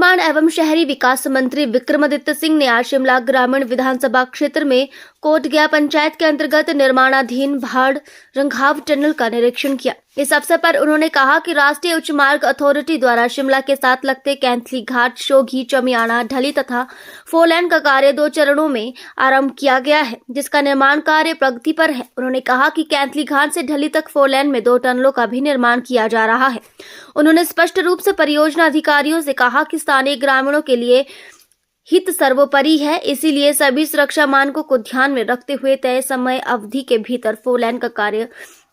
निर्माण एवं शहरी विकास मंत्री विक्रमादित्य सिंह ने आज शिमला ग्रामीण विधानसभा क्षेत्र में कोटगया पंचायत के अंतर्गत निर्माणाधीन भाड़ रंघाव टनल का निरीक्षण किया। इस अवसर पर उन्होंने कहा कि राष्ट्रीय उच्च मार्ग अथॉरिटी द्वारा शिमला के साथ लगते कैंथली घाट, शोघी, चमियाना, ढली तथा 4 लेन का कार्य 2 चरणों में आरंभ किया गया है, जिसका निर्माण कार्य प्रगति पर है। उन्होंने कहा कि कैंथली घाट से ढली तक 4 लेन में 2 टनलों का भी निर्माण किया जा रहा है। उन्होंने स्पष्ट रूप से परियोजना अधिकारियों से कहा कि स्थानीय ग्रामीणों के लिए हित सर्वोपरि है, इसीलिए सभी सुरक्षा मानकों को ध्यान में रखते हुए तय समय अवधि के भीतर 4 लेन का कार्य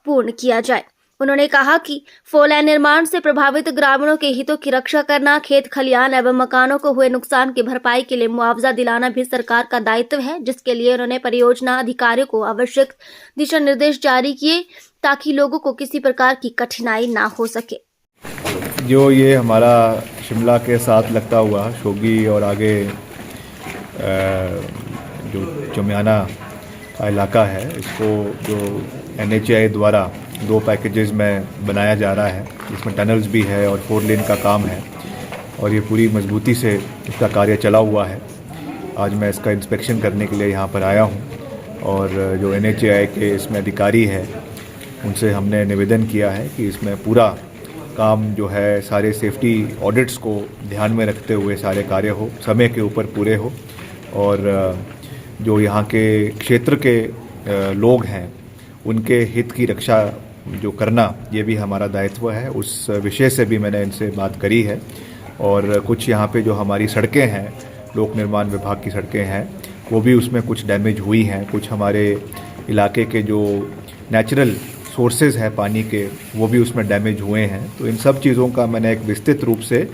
पूर्ण किया जाए। उन्होंने कहा कि 4 लेन निर्माण से प्रभावित ग्रामीणों के हितों की रक्षा करना, खेत खलियान एवं मकानों को हुए नुकसान की भरपाई के लिए मुआवजा दिलाना भी सरकार का दायित्व है, जिसके लिए उन्होंने परियोजना अधिकारियों को आवश्यक दिशा निर्देश जारी किए ताकि लोगों को किसी प्रकार की कठिनाई ना हो सके। जो ये हमारा शिमला के साथ लगता हुआ शोघी और आगे जो चमियाना का इलाका है, इसको जो NHAI द्वारा 2 पैकेजेस में बनाया जा रहा है, इसमें टनल्स भी है और 4 लेन का काम है और ये पूरी मजबूती से इसका कार्य चला हुआ है। आज मैं इसका इंस्पेक्शन करने के लिए यहाँ पर आया हूँ और जो NHAI के इसमें अधिकारी है उनसे हमने निवेदन किया है कि इसमें पूरा काम जो है सारे सेफ्टी ऑडिट्स को ध्यान में रखते हुए सारे कार्य हो, समय के ऊपर पूरे हो और जो यहाँ के क्षेत्र के लोग हैं उनके हित की रक्षा जो करना ये भी हमारा दायित्व है। उस विषय से भी मैंने इनसे बात करी है और कुछ यहाँ पे जो हमारी सड़कें हैं, लोक निर्माण विभाग की सड़कें हैं, वो भी उसमें कुछ डैमेज हुई हैं। कुछ हमारे इलाके के जो नेचुरल सोर्सेज है पानी के, वो भी उसमें डैमेज हुए हैं। तो इन सब चीज़ों का मैंने एक विस्तृत रूप से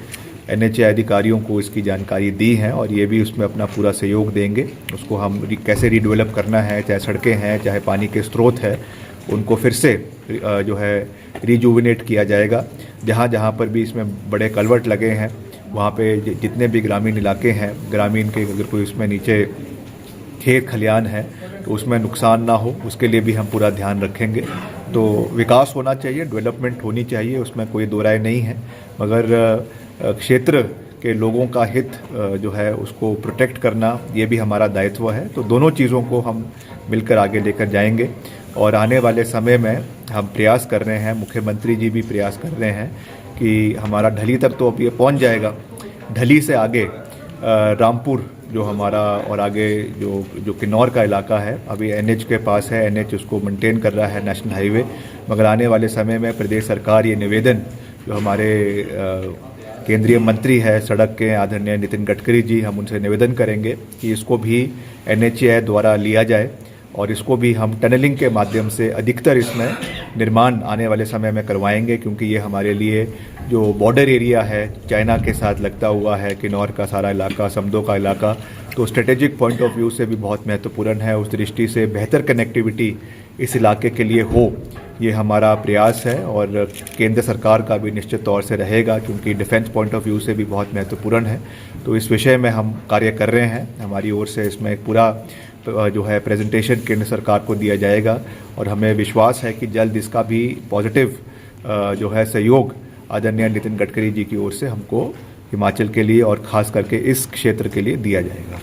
NHAI अधिकारियों को इसकी जानकारी दी है और ये भी उसमें अपना पूरा सहयोग देंगे। उसको हम कैसे रीडेवलप करना है, चाहे सड़कें हैं, चाहे पानी के स्रोत है, उनको फिर से जो है रिजुविनेट किया जाएगा। जहाँ जहाँ पर भी इसमें बड़े कलवर्ट लगे हैं, वहाँ पे जितने भी ग्रामीण इलाके हैं, ग्रामीण के अगर कोई उसमें नीचे खेत खलियान है तो उसमें नुकसान ना हो, उसके लिए भी हम पूरा ध्यान रखेंगे। तो विकास होना चाहिए, डेवलपमेंट होनी चाहिए, उसमें कोई दो राय नहीं है, मगर क्षेत्र के लोगों का हित जो है उसको प्रोटेक्ट करना ये भी हमारा दायित्व है। तो दोनों चीज़ों को हम मिलकर आगे लेकर जाएंगे और आने वाले समय में हम प्रयास कर रहे हैं, मुख्यमंत्री जी भी प्रयास कर रहे हैं कि हमारा ढली तक तो अब ये पहुंच जाएगा। ढली से आगे रामपुर जो हमारा और आगे जो किन्नौर का इलाका है, अभी NH के पास है, NH उसको मेंटेन कर रहा है, नेशनल हाईवे। मगर आने वाले समय में प्रदेश सरकार ये निवेदन जो हमारे केंद्रीय मंत्री है सड़क के आदरणीय नितिन गडकरी जी, हम उनसे निवेदन करेंगे कि इसको भी NHAI द्वारा लिया जाए और इसको भी हम टनलिंग के माध्यम से अधिकतर इसमें निर्माण आने वाले समय में करवाएंगे, क्योंकि ये हमारे लिए जो बॉर्डर एरिया है, चाइना के साथ लगता हुआ है, किन्नौर का सारा इलाका, समदो का इलाका, तो स्ट्रेटेजिक पॉइंट ऑफ व्यू से भी बहुत महत्वपूर्ण है। उस दृष्टि से बेहतर कनेक्टिविटी इस इलाके के लिए हो, ये हमारा प्रयास है और केंद्र सरकार का भी निश्चित तौर से रहेगा, क्योंकि डिफेंस पॉइंट ऑफ व्यू से भी बहुत महत्वपूर्ण है। तो इस विषय में हम कार्य कर रहे हैं, हमारी ओर से इसमें पूरा जो है प्रेजेंटेशन केंद्र सरकार को दिया जाएगा और हमें विश्वास है कि जल्द इसका भी पॉजिटिव जो है सहयोग आदरणीय नितिन गडकरी जी की ओर से हमको हिमाचल के लिए और ख़ास करके इस क्षेत्र के लिए दिया जाएगा।